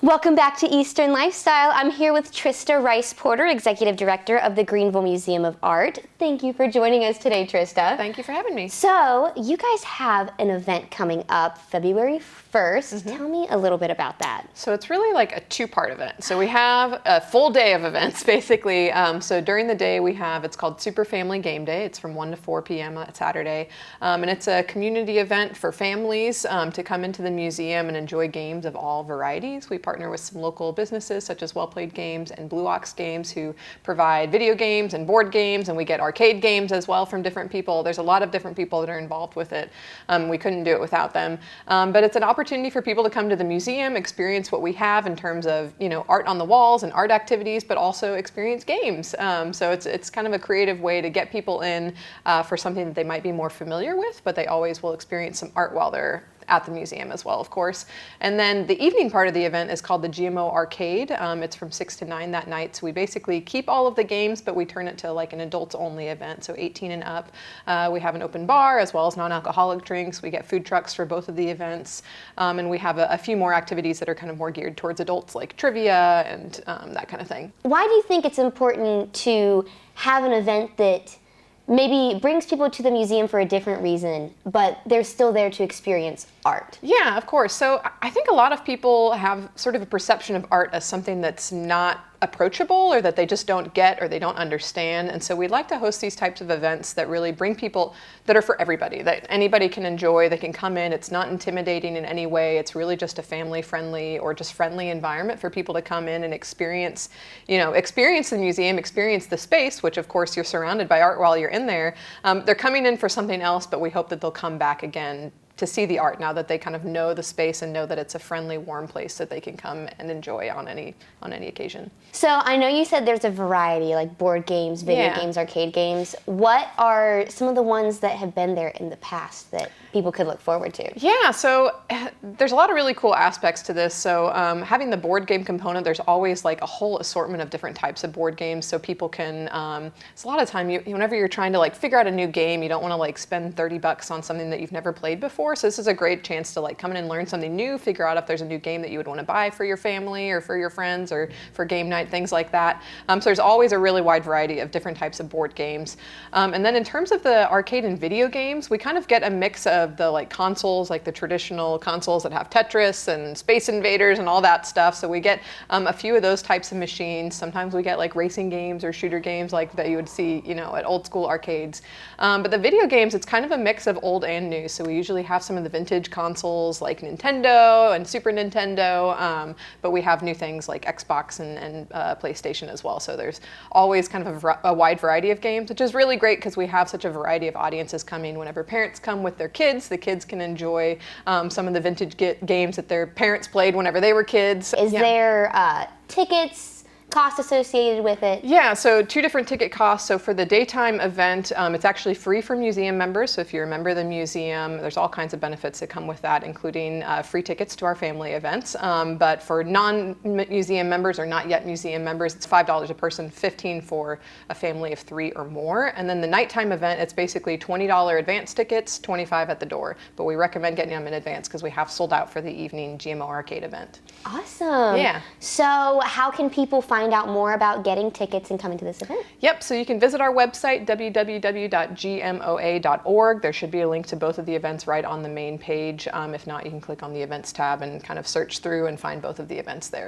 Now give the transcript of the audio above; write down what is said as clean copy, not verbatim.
Welcome back to Eastern Lifestyle. I'm here with Trista Reis Porter, Executive Director of the Greenville Museum of Art. Thank you for joining us today, Trista. Thank you for having me. So, you guys have an event coming up February 1st. Tell me a little bit about that. So it's really like a two-part event. So we have a full day of events, basically. So during the day we have, it's called Super Family Game Day. It's from 1 to 4 p.m. on Saturday. And it's a community event for families to come into the museum and enjoy games of all varieties. We partner with some local businesses such as Well Played Games and Blue Ox Games, who provide video games and board games, and we get arcade games as well from different people. There's a lot of different people that are involved with it. We couldn't do it without them. But it's an opportunity for people to come to the museum, experience what we have in terms of, art on the walls and art activities, but also experience games. So it's kind of a creative way to get people in for something that they might be more familiar with, but they always will experience some art while they're at the museum as well, of course. And then the evening part of the event is called the GMoArcade. It's from 6 to 9 that night. So we basically keep all of the games, but we turn it to like an adults only event, so 18 and up. We have an open bar as well as non-alcoholic drinks. We get food trucks for both of the events. And we have a few more activities that are kind of more geared towards adults, like trivia and that kind of thing. Why do you think it's important to have an event that maybe brings people to the museum for a different reason, but they're still there to experience art? Yeah, of course. So I think a lot of people have sort of a perception of art as something that's not approachable, or that they just don't get or they don't understand. And so we'd like to host these types of events that really bring people, that are for everybody, that anybody can enjoy. They can come in. It's not intimidating in any way. It's really just a family-friendly or just friendly environment for people to come in and experience the museum, experience the space, which of course you're surrounded by art while you're in there. They're coming in for something else, but we hope that they'll come back again to see the art now that they kind of know the space and know that it's a friendly, warm place that they can come and enjoy on any occasion. So I know you said there's a variety, like board games, video games, arcade games. What are some of the ones that have been there in the past that people could look forward to? Yeah, so there's a lot of really cool aspects to this. So having the board game component, there's always like a whole assortment of different types of board games, so people can, it's a lot of time, whenever you're trying to like figure out a new game, you don't want to like spend $30 on something that you've never played before. So this is a great chance to like come in and learn something new, figure out if there's a new game that you would want to buy for your family or for your friends or for game night, things like that. So there's always a really wide variety of different types of board games. And then in terms of the arcade and video games, we kind of get a mix of the like consoles, like the traditional consoles that have Tetris and Space Invaders and all that stuff. So we get a few of those types of machines. Sometimes we get like racing games or shooter games like that you would see, at old school arcades. But the video games, it's kind of a mix of old and new. So we usually have some of the vintage consoles like Nintendo and Super Nintendo, but we have new things like Xbox and PlayStation as well. So there's always kind of a wide variety of games, which is really great because we have such a variety of audiences coming. Whenever parents come with their kids, the kids can enjoy some of the vintage games that their parents played whenever they were kids. Is there tickets, cost associated with it? Yeah, so 2 different ticket costs. So for the daytime event, it's actually free for museum members. So if you're a member of the museum, there's all kinds of benefits that come with that, including free tickets to our family events. But for non-museum members or not yet museum members, it's $5 a person, $15 for a family of 3 or more. And then the nighttime event, it's basically $20 advance tickets, $25 at the door. But we recommend getting them in advance because we have sold out for the evening GMoArcade event. Awesome. Yeah. So how can people find out more about getting tickets and coming to this event? Yep, so you can visit our website, www.gmoa.org. There should be a link to both of the events right on the main page. If not, you can click on the events tab and kind of search through and find both of the events there.